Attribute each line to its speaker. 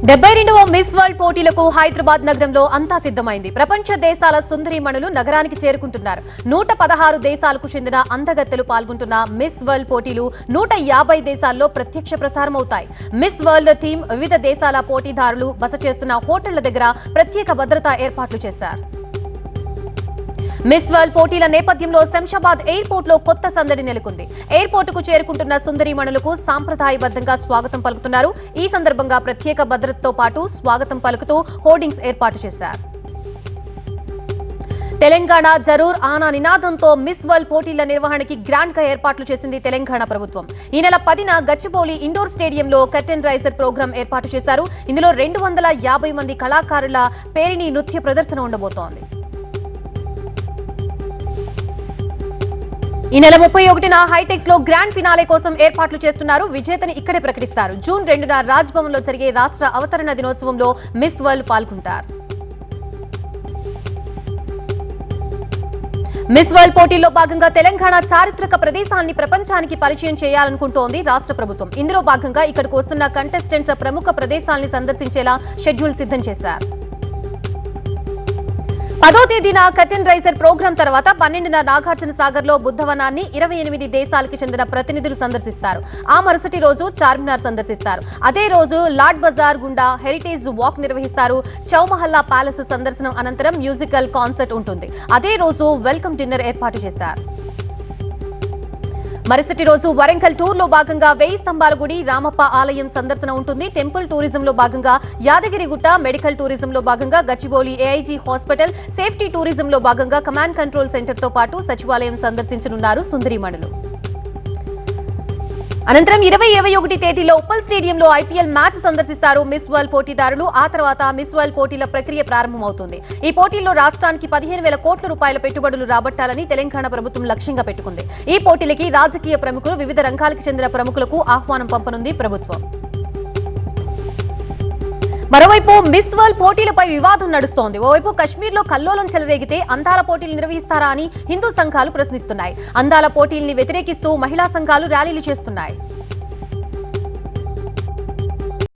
Speaker 1: 72వ miss world పోటీలకు హైదరాబాద్ నగరంలో అంతా సిద్ధమైంది. ప్రపంచ దేశాల సుందరీమణులు నగరానికి చేరుకుంటున్నారు. 116 దేశాలకు చెందిన అందగత్తెలు పాల్గొంటున్న మిస్ వరల్డ్ పోటీలు 150 దేశాల్లో ప్రత్యక్ష ప్రసారమవుతాయి. మిస్ వరల్డ్ టీం వివిధ దేశాల పోటీదారులు బస చేస్తున్న హోటళ్ల దగ్గర ప్రత్యేక భద్రతా ఏర్పాట్లు చేశారు. మిస్ వరల్డ్ పోటీల నేపథ్యంలో శంషాబాద్ ఎయిర్పోర్ట్ లో కొత్త సందడి నెలకొంది. ఎయిర్పోర్ట్ కు చేరుకుంటున్న సుందరీమణులకు సాంప్రదాయబద్ధంగా స్వాగతం పలుకుతున్నారు. ఈ సందర్భంగా ప్రత్యేక భద్రతతో పాటు స్వాగతం పలుకుతూ హోర్డింగ్స్ ఏర్పాటు చేశారు. తెలంగాణ జరూర్ ఆనా నినాదంతో మిస్ వరల్డ్ పోటీల నిర్వహణకి గ్రాండ్ గా ఏర్పాట్లు చేసింది తెలంగాణ ప్రభుత్వం. ఈ నెల 10న గచ్చిబౌలి ఇండోర్ స్టేడియంలో కర్టెన్ రైజర్ ప్రోగ్రాం ఏర్పాటు చేశారు. ఇందులో 250 మంది కళాకారుల పేరిణి నృత్య ప్రదర్శన ఉండబోతోంది. ఈ నెల 31న హైటెక్స్ లో గ్రాండ్ ఫినాలే కోసం ఏర్పాట్లు చేస్తున్నారు. విజేతని ఇక్కడే ప్రకటిస్తారు. జూన్ 2న రాజ్ భవన్ లో జరిగే రాష్ట్ర అవతరణ దినోత్సవంలో మిస్ వరల్డ్ పాల్గొంటారు. మిస్ వరల్డ్ పోటీల్లో భాగంగా తెలంగాణ చారిత్రక ప్రదేశాన్ని ప్రపంచానికి పరిచయం చేయాలనుకుంటోంది రాష్ట్ర ప్రభుత్వం. ఇందులో భాగంగా ఇక్కడికి వస్తున్న కంటెస్టెంట్స్ ప్రముఖ ప్రదేశాలను సందర్శించేలా షెడ్యూల్ సిద్ధం చేశారు. 10వ తేదీన కర్టెన్ రైజర్ ప్రోగ్రాం తర్వాత 12న నాగార్జున సాగర్ లో బుద్ధవనాన్ని 28 దేశాలకు చెందిన ప్రతినిధులు సందర్శిస్తారు. ఆ మరుసటి రోజు చార్మినార్ సందర్శిస్తారు. అదే రోజు లాడ్ బజార్ గుండా హెరిటేజ్ వాక్ నిర్వహిస్తారు. చౌమహల్లా ప్యాలెస్ సందర్శనం అనంతరం మ్యూజికల్ కాన్సర్ట్ ఉంటుంది. అదే రోజు వెల్కమ్ డిన్నర్ ఏర్పాటు చేశారు. మరుసటి రోజు వరంగల్ టూర్ లో భాగంగా 1000 స్తంభాల గుడి, రామప్ప ఆలయం సందర్శన ఉంటుంది. టెంపుల్ టూరిజం లో భాగంగా యాదగిరిగుట్ట, మెడికల్ టూరిజం లో భాగంగా Gachibowli AIG hospital, safety tourism లో భాగంగా కమాండ్ కంట్రోల్ సెంటర్ తో పాటు సచివాలయం సందర్శించనున్నారు సుందరీమణులు. అనంతరం 20-21 తేదీలో ఉప్పల్ స్టేడియంలో ఐపీఎల్ మ్యాచ్ సందర్శిస్తారు మిస్ వరల్డ్ పోటీదారులు. ఆ తర్వాత మిస్ వరల్డ్ పోటీల ప్రక్రియ ప్రారంభమవుతుంది. ఈ పోటీల్లో రాష్ట్రానికి 15,000 కోట్ల రూపాయల పెట్టుబడులు రాబట్టాలని తెలంగాణ ప్రభుత్వం లక్ష్యంగా పెట్టుకుంది. ఈ పోటీలకి రాజకీయ ప్రముఖులు, వివిధ రంగాలకు చెందిన ప్రముఖులకు ఆహ్వానం పంపనుంది ప్రభుత్వం. మరోవైపు మిస్ వరల్డ్ పోటీలపై వివాదం నడుస్తోంది. ఓవైపు కశ్మీర్ లో కల్లోలం చెలరేగితే అందాల పోటీలు నిర్వహిస్తారా అని హిందూ సంఘాలు ప్రశ్నిస్తున్నాయి. అందాల పోటీల్ని వ్యతిరేకిస్తూ మహిళా సంఘాలు ర్యాలీలు చేస్తున్నాయి.